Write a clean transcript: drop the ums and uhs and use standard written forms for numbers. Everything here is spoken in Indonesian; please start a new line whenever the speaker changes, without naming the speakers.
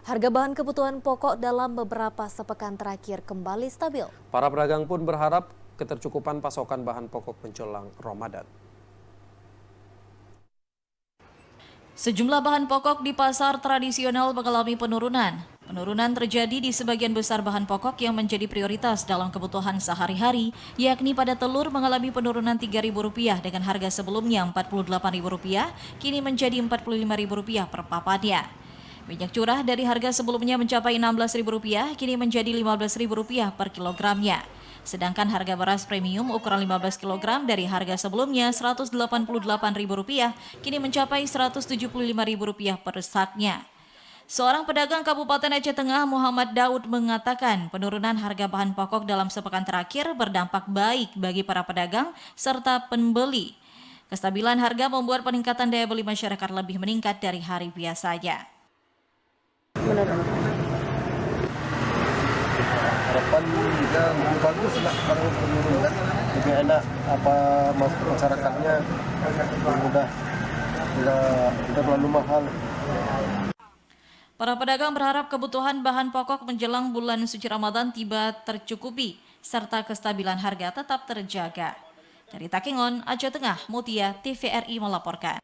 Harga bahan kebutuhan pokok dalam beberapa sepekan terakhir kembali stabil.
Para pedagang pun berharap ketercukupan pasokan bahan pokok menjelang Ramadan.
Sejumlah bahan pokok di pasar tradisional mengalami penurunan. Penurunan terjadi di sebagian besar bahan pokok yang menjadi prioritas dalam kebutuhan sehari-hari, yakni pada telur mengalami penurunan Rp3.000 dengan harga sebelumnya Rp48.000, kini menjadi Rp45.000 per papannya. Minyak curah dari harga sebelumnya mencapai Rp16.000, kini menjadi Rp15.000 per kilogramnya. Sedangkan harga beras premium ukuran 15 kg dari harga sebelumnya Rp188.000, kini mencapai Rp175.000 per saknya. Seorang pedagang Kabupaten Aceh Tengah, Muhammad Daud, mengatakan penurunan harga bahan pokok dalam sepekan terakhir berdampak baik bagi para pedagang serta pembeli. Kestabilan harga membuat peningkatan daya beli masyarakat lebih meningkat dari hari biasanya.
Harapan juga lebih bagus lah kalau penurunkan, lebih enak masyarakatnya, mudah, tidak terlalu mahal.
Para pedagang berharap kebutuhan bahan pokok menjelang bulan suci Ramadan tiba tercukupi, serta kestabilan harga tetap terjaga. Dari Takengon, Aceh Tengah, Mutia, TVRI melaporkan.